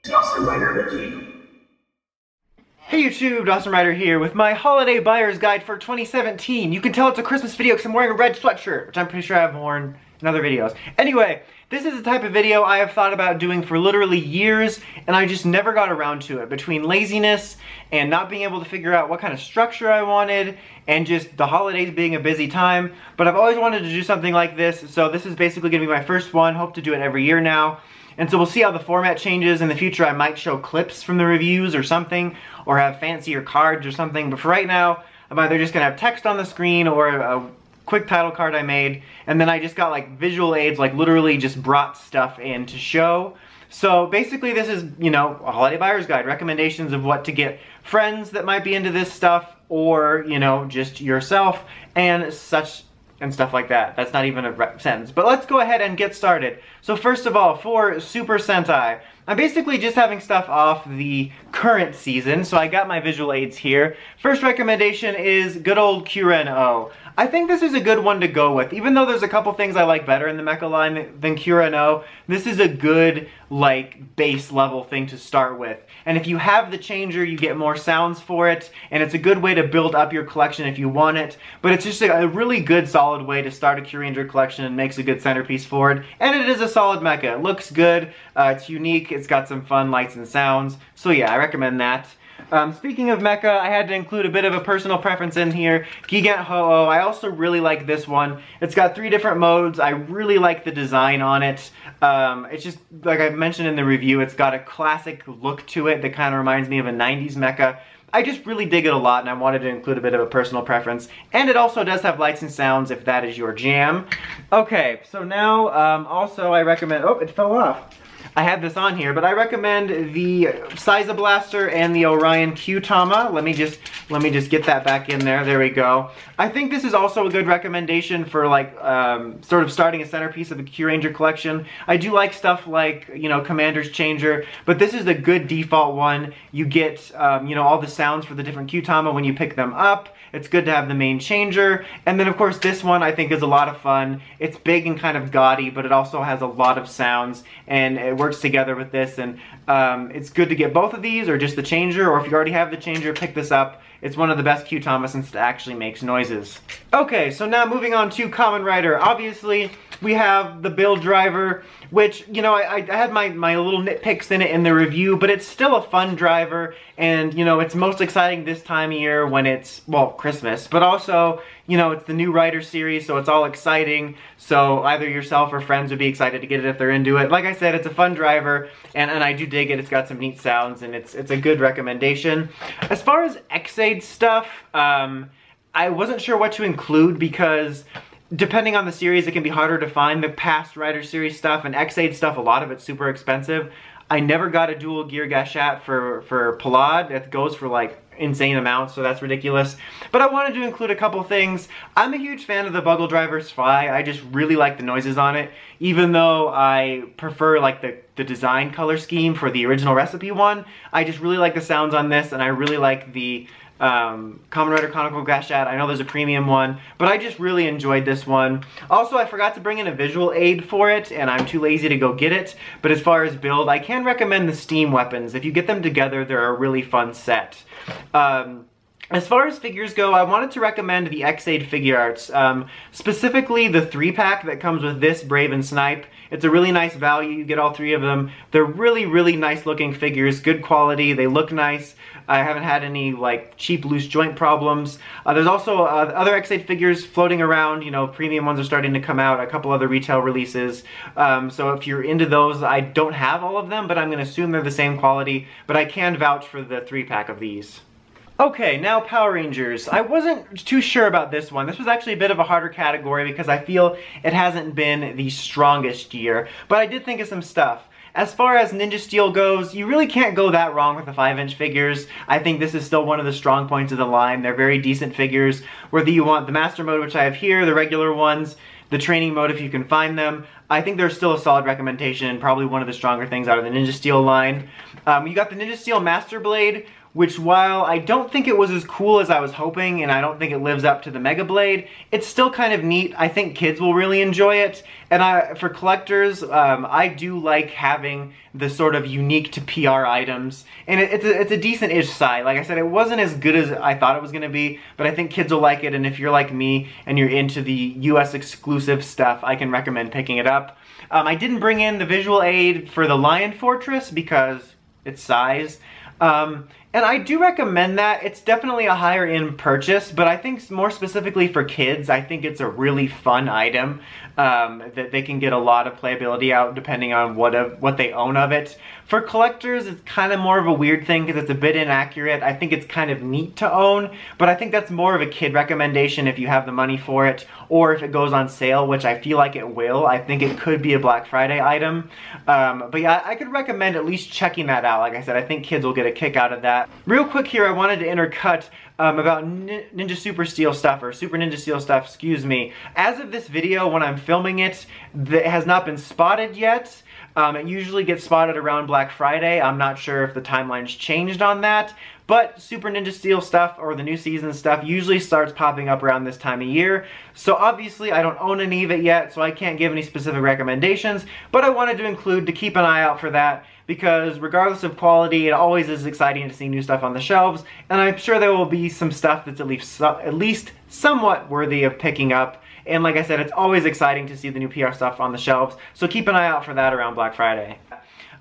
Dosm Rider Wiki. Hey YouTube, Dosm Rider here with my holiday buyer's guide for 2017. You can tell it's a Christmas video because I'm wearing a red sweatshirt, which I'm pretty sure I've worn in other videos. Anyway, this is the type of video I have thought about doing for literally years, and I just never got around to it. Between laziness and not being able to figure out what kind of structure I wanted, and just the holidays being a busy time. But I've always wanted to do something like this, so this is basically going to be my first one. Hope to do it every year now. And so we'll see how the format changes. In the future I might show clips from the reviews or something, or have fancier cards or something, but for right now I'm either just gonna have text on the screen or a quick title card I made, and then I just got like visual aids, like literally just brought stuff in to show. So basically this is, you know, a holiday buyer's guide, recommendations of what to get friends that might be into this stuff, or, you know, just yourself and such and stuff like that. That's not even a sentence. But let's go ahead and get started. So first of all, for Super Sentai, I'm basically just having stuff off the current season, so I got my visual aids here. First recommendation is good old Kuren-O. I think this is a good one to go with. Even though there's a couple things I like better in the mecha line than Kuren-O, this is a good, like, base level thing to start with. And if you have the changer, you get more sounds for it, and it's a good way to build up your collection if you want it. But it's just a really good, solid way to start a Kyuranger collection and makes a good centerpiece for it. And it is a solid mecha. It looks good, it's unique, it's got some fun lights and sounds. So yeah, I recommend that. Speaking of mecha, I had to include a bit of a personal preference in here. Gigan Ho-Oh, I also really like this one. It's got 3 different modes. I really like the design on it. It's just, like I mentioned in the review, it's got a classic look to it that kind of reminds me of a 90s mecha. I just really dig it a lot, and I wanted to include a bit of a personal preference. And it also does have lights and sounds if that is your jam. Okay, so now also I recommend, oh, it fell off. I had this on here, but I recommend the Saiza Blaster and the Orion Q-Tama. Let me just get that back in there. There we go. I think this is also a good recommendation for like sort of starting a centerpiece of a Kyuranger collection. I do like stuff like, you know, Commander's Changer, but this is a good default one. You get you know, all the sounds for the different Q-Tama when you pick them up. It's good to have the main changer. And then of course this one I think is a lot of fun. It's big and kind of gaudy, but it also has a lot of sounds, and it works together with this. And it's good to get both of these, or just the changer, or if you already have the changer, pick this up. It's one of the best Q-Tama since it actually makes noises. Okay, so now moving on to Kamen Rider. Obviously, we have the build driver, which, you know, I had my little nitpicks in it in the review, but it's still a fun driver, and, you know, it's most exciting this time of year when it's, well, Christmas, but also, you know, it's the new Rider series, so it's all exciting, so either yourself or friends would be excited to get it if they're into it. Like I said, it's a fun driver, and I do dig it. It's got some neat sounds, and it's a good recommendation. As far as X-Aid stuff, I wasn't sure what to include because depending on the series, it can be harder to find the past Rider series stuff, and X-Aid stuff, a lot of it's super expensive. I never got a dual gear Gashat for Palad. It goes for like insane amounts, so that's ridiculous. But I wanted to include a couple things. I'm a huge fan of the Bugle Driver Sphy. I just really like the noises on it, even though I prefer like the design color scheme for the original recipe one. I just really like the sounds on this, and I really like the Kamen Rider Chronicle Gashat. I know there's a premium one, but I just really enjoyed this one. Also, I forgot to bring in a visual aid for it, and I'm too lazy to go get it. But as far as build, I can recommend the Steam weapons. If you get them together, they're a really fun set. As far as figures go, I wanted to recommend the X-Aid figure arts, specifically the 3-pack that comes with this, Brave and Snipe. It's a really nice value. You get all 3 of them. They're really, really nice looking figures, good quality, they look nice. I haven't had any like cheap loose joint problems. There's also other X-Aid figures floating around, you know, premium ones are starting to come out, a couple other retail releases. So if you're into those, I don't have all of them, but I'm going to assume they're the same quality, but I can vouch for the 3-pack of these. Okay, now Power Rangers. I wasn't too sure about this one. This was actually a bit of a harder category because I feel it hasn't been the strongest year, but I did think of some stuff. As far as Ninja Steel goes, you really can't go that wrong with the 5-inch figures. I think this is still one of the strong points of the line. They're very decent figures. Whether you want the Master Mode, which I have here, the regular ones, the Training Mode if you can find them, I think they're still a solid recommendation, probably one of the stronger things out of the Ninja Steel line. You got the Ninja Steel Master Blade, which while I don't think it was as cool as I was hoping, and I don't think it lives up to the Mega Blade, it's still kind of neat. I think kids will really enjoy it, and for collectors, I do like having the sort of unique to PR items, and it's a decent-ish size. Like I said, it wasn't as good as I thought it was going to be, but I think kids will like it, and if you're like me and you're into the US exclusive stuff, I can recommend picking it up. I didn't bring in the visual aid for the Lion Fortress because it's size. And I do recommend that. It's definitely a higher end purchase, but I think more specifically for kids, I think it's a really fun item that they can get a lot of playability out depending on what they own of it. For collectors, it's kind of more of a weird thing because it's a bit inaccurate. I think it's kind of neat to own, but I think that's more of a kid recommendation if you have the money for it, or if it goes on sale, which I feel like it will. I think it could be a Black Friday item. But yeah, I could recommend at least checking that out. Like I said, I think kids will get a kick out of that. Real quick here, I wanted to intercut about Ninja Super Steel stuff, or Super Ninja Steel stuff, excuse me. As of this video, when I'm filming it, it has not been spotted yet. It usually gets spotted around Black Friday. I'm not sure if the timeline's changed on that, but Super Ninja Steel stuff, or the new season stuff, usually starts popping up around this time of year. So obviously I don't own any of it yet, so I can't give any specific recommendations, but I wanted to include to keep an eye out for that, because regardless of quality, it always is exciting to see new stuff on the shelves, and I'm sure there will be some stuff that's at least somewhat worthy of picking up. And like I said, it's always exciting to see the new PR stuff on the shelves, so keep an eye out for that around Black Friday.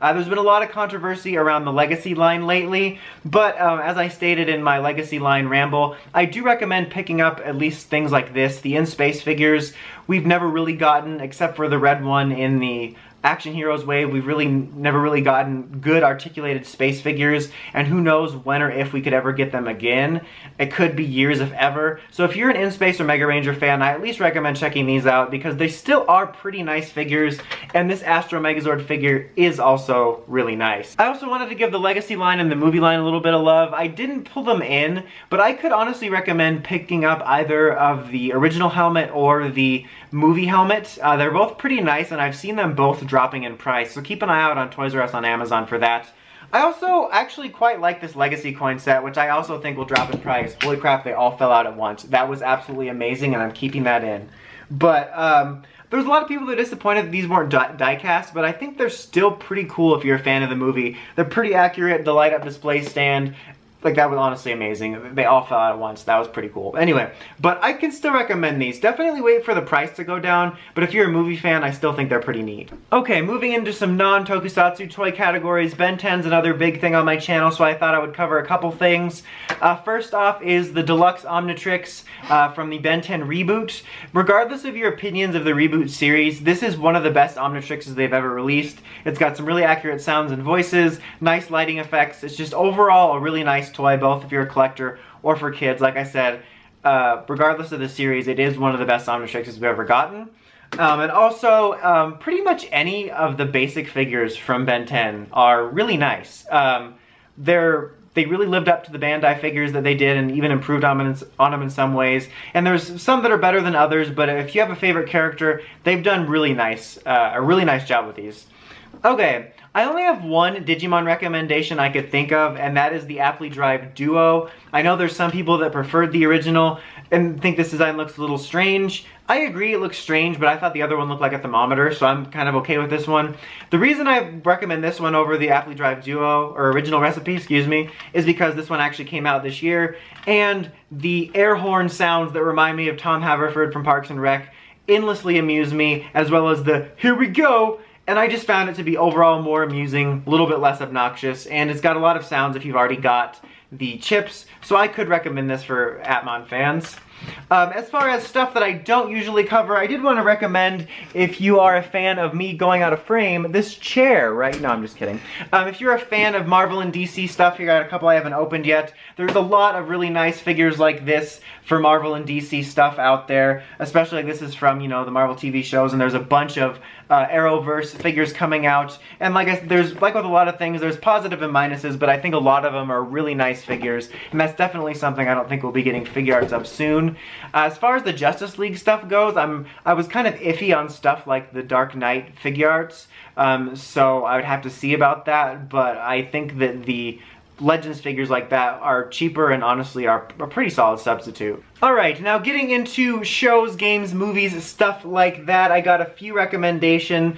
There's been a lot of controversy around the Legacy line lately, but as I stated in my Legacy line ramble, I do recommend picking up at least things like this, the in-space figures. We've never really gotten, except for the red one in the Action Heroes wave, we've really never really gotten good articulated space figures, and who knows when or if we could ever get them again. It could be years if ever. So if you're an In-Space or Mega Ranger fan, I at least recommend checking these out because they still are pretty nice figures, and this Astro Megazord figure is also really nice. I also wanted to give the Legacy line and the movie line a little bit of love. I didn't pull them in, but I could honestly recommend picking up either of the original helmet or the movie helmet. They're both pretty nice, and I've seen them both dropping in price, so keep an eye out on Toys R Us on Amazon for that. I also actually quite like this Legacy coin set, which I also think will drop in price. Holy crap, they all fell out at once. That was absolutely amazing, and I'm keeping that in. But there's a lot of people that are disappointed that these weren't die-cast, but I think they're still pretty cool if you're a fan of the movie. They're pretty accurate. The light-up display stand, like, that was honestly amazing. They all fell out at once. That was pretty cool. Anyway, but I can still recommend these. Definitely wait for the price to go down, but if you're a movie fan, I still think they're pretty neat. Okay, moving into some non-tokusatsu toy categories. Ben 10's another big thing on my channel, so I thought I would cover a couple things. First off is the Deluxe Omnitrix from the Ben 10 reboot. Regardless of your opinions of the reboot series, this is one of the best Omnitrixes they've ever released. It's got some really accurate sounds and voices, nice lighting effects. It's just overall a really nice toy, both if you're a collector or for kids. Like I said, regardless of the series, it is one of the best Omnitrixes we've ever gotten. And also, pretty much any of the basic figures from Ben 10 are really nice. They really lived up to the Bandai figures that they did and even improved on them in some ways. And there's some that are better than others, but if you have a favorite character, they've done really nice, a really nice job with these. Okay, I only have one Digimon recommendation I could think of, and that is the Aptly Drive Duo. I know there's some people that preferred the original and think this design looks a little strange. I agree it looks strange, but I thought the other one looked like a thermometer, so I'm kind of okay with this one. The reason I recommend this one over the Aptly Drive Duo, or original recipe, excuse me, is because this one actually came out this year, and the air horn sounds that remind me of Tom Haverford from Parks and Rec endlessly amuse me, as well as the "here we go," and I just found it to be overall more amusing, a little bit less obnoxious, and it's got a lot of sounds if you've already got the chips, so I could recommend this for Atmon fans. As far as stuff that I don't usually cover, I did want to recommend, if you are a fan of me going out of frame, this chair, right? No, I'm just kidding. If you're a fan of Marvel and DC stuff, here I got a couple I haven't opened yet. There's a lot of really nice figures like this for Marvel and DC stuff out there, especially like this is from, you know, the Marvel TV shows, and there's a bunch of Arrowverse figures coming out. And like I said, there's, like with a lot of things, there's positive and minuses, but I think a lot of them are really nice figures, and that's definitely something I don't think we'll be getting figure arts of soon. As far as the Justice League stuff goes, I was kind of iffy on stuff like the Dark Knight figure arts, so I would have to see about that, but I think that the Legends figures like that are cheaper and honestly are a pretty solid substitute. Alright, now getting into shows, games, movies, stuff like that, I got a few recommendations,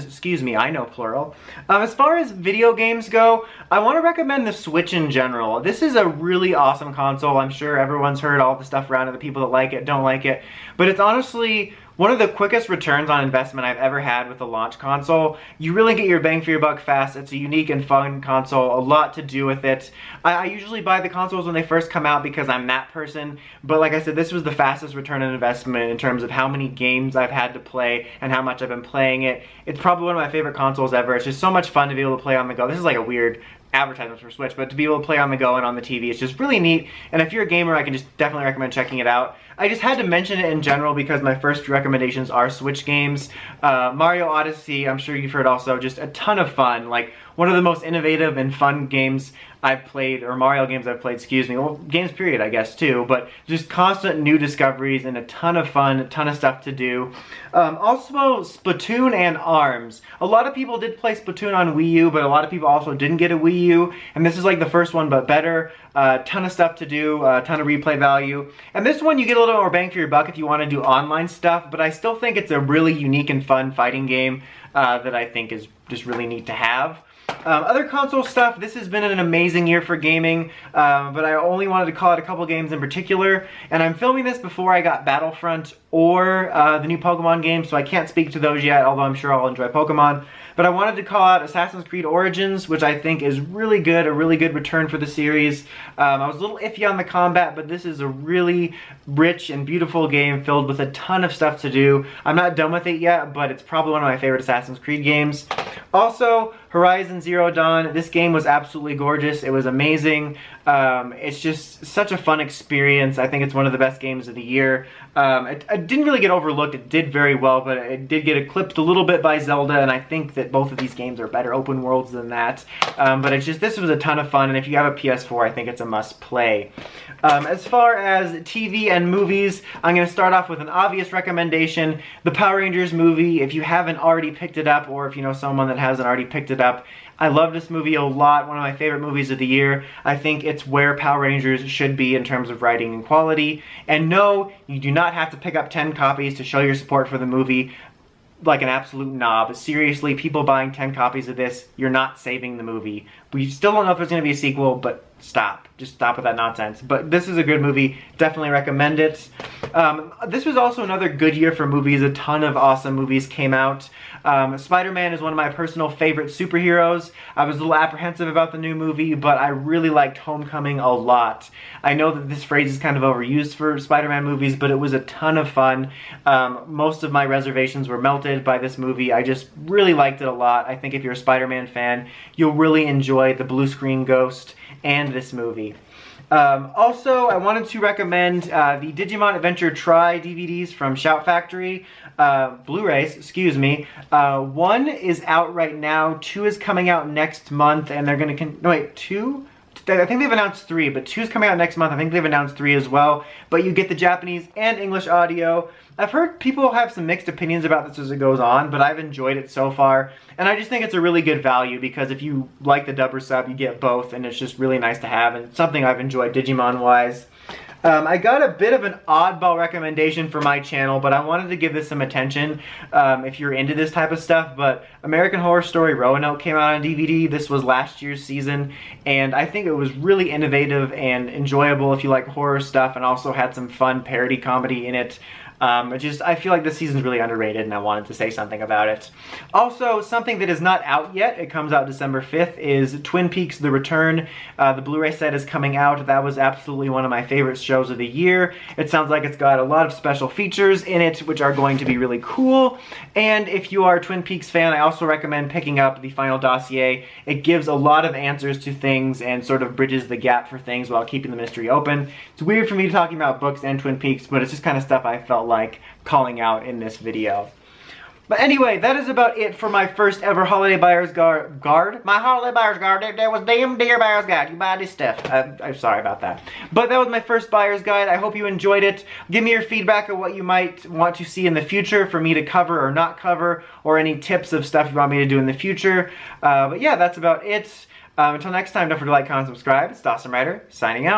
excuse me, I know plural. As far as video games go, I want to recommend the Switch in general. This is a really awesome console. I'm sure everyone's heard all the stuff around it, the people that like it, don't like it, but it's honestly one of the quickest returns on investment I've ever had with a launch console. You really get your bang for your buck fast. It's a unique and fun console, a lot to do with it. I usually buy the consoles when they first come out because I'm that person, but like I said, this was the fastest return on investment in terms of how many games I've had to play and how much I've been playing it. It's probably one of my favorite consoles ever. It's just so much fun to be able to play on the go. This is like a weird advertisement for Switch, but to be able to play on the go and on the TV, it's just really neat. And if you're a gamer, I can just definitely recommend checking it out. I just had to mention it in general because my first few recommendations are Switch games. Mario Odyssey, I'm sure you've heard also, just a ton of fun. Like, one of the most innovative and fun games I've played, or Mario games I've played, excuse me. Well, games period, I guess, too. But just constant new discoveries and a ton of fun, a ton of stuff to do. Also, Splatoon and ARMS. A lot of people did play Splatoon on Wii U, but a lot of people also didn't get a Wii U. And this is like the first one, but better. Ton of stuff to do, a ton of replay value. And this one, you get a little more bang for your buck if you want to do online stuff, but I still think it's a really unique and fun fighting game that I think is just really neat to have. Other console stuff, this has been an amazing year for gaming, but I only wanted to call out a couple games in particular, and I'm filming this before I got Battlefront or the new Pokemon game, so I can't speak to those yet, although I'm sure I'll enjoy Pokemon. But I wanted to call out Assassin's Creed Origins, which I think is really good, a really good return for the series. I was a little iffy on the combat, but this is a really rich and beautiful game filled with a ton of stuff to do. I'm not done with it yet, but it's probably one of my favorite Assassin's Creed games. Also, Horizon Zero Dawn. This game was absolutely gorgeous. It was amazing. It's just such a fun experience. I think it's one of the best games of the year. It didn't really get overlooked. It did very well, but it did get eclipsed a little bit by Zelda, and I think that both of these games are better open worlds than that. But it's just, this was a ton of fun, and if you have a PS4, I think it's a must play. As far as TV and movies, I'm going to start off with an obvious recommendation, the Power Rangers movie. If you haven't already picked it up, or if you know someone that hasn't already picked it up, I love this movie a lot, one of my favorite movies of the year. I think it's where Power Rangers should be in terms of writing and quality. And no, you do not have to pick up 10 copies to show your support for the movie like an absolute knob. Seriously, people buying 10 copies of this, you're not saving the movie. We still don't know if there's going to be a sequel, but stop. Just stop with that nonsense. But this is a good movie. Definitely recommend it. This was also another good year for movies. A ton of awesome movies came out. Spider-Man is one of my personal favorite superheroes. I was a little apprehensive about the new movie, but I really liked Homecoming a lot. I know that this phrase is kind of overused for Spider-Man movies, but it was a ton of fun. Most of my reservations were melted by this movie. I just really liked it a lot. I think if you're a Spider-Man fan, you'll really enjoy the blue screen ghost and this movie. Also, I wanted to recommend the Digimon Adventure Tri DVDs from Shout Factory. Blu-rays, excuse me. 1 is out right now, 2 is coming out next month, and they're gonna no wait, 2? I think they've announced 3, but 2 is coming out next month. I think they've announced 3 as well. But you get the Japanese and English audio. I've heard people have some mixed opinions about this as it goes on, but I've enjoyed it so far. And I just think it's a really good value because if you like the dub or sub, you get both, and it's just really nice to have, and it's something I've enjoyed Digimon-wise. I got a bit of an oddball recommendation for my channel, but I wanted to give this some attention if you're into this type of stuff. But American Horror Story Roanoke came out on DVD. This was last year's season, and I think it was really innovative and enjoyable if you like horror stuff, and also had some fun parody comedy in it. I feel like this season's really underrated, and I wanted to say something about it. Also, something that is not out yet, it comes out December 5th, is Twin Peaks: The Return. The Blu-ray set is coming out. That was absolutely one of my favorite shows of the year. It sounds like it's got a lot of special features in it, which are going to be really cool. And if you are a Twin Peaks fan, I also recommend picking up the Final Dossier. It gives a lot of answers to things and sort of bridges the gap for things while keeping the mystery open. It's weird for me talking about books and Twin Peaks, but it's just kind of stuff I felt like calling out in this video. But anyway, that is about it for my first ever Holiday Buyer's Guide. My Holiday Buyer's Guide, there was damn dear Buyer's Guide. You buy this stuff. I'm sorry about that. But that was my first Buyer's Guide. I hope you enjoyed it. Give me your feedback of what you might want to see in the future for me to cover or not cover, or any tips of stuff you want me to do in the future. But yeah, that's about it. Until next time, don't forget to like, comment, subscribe. It's Dosm signing out.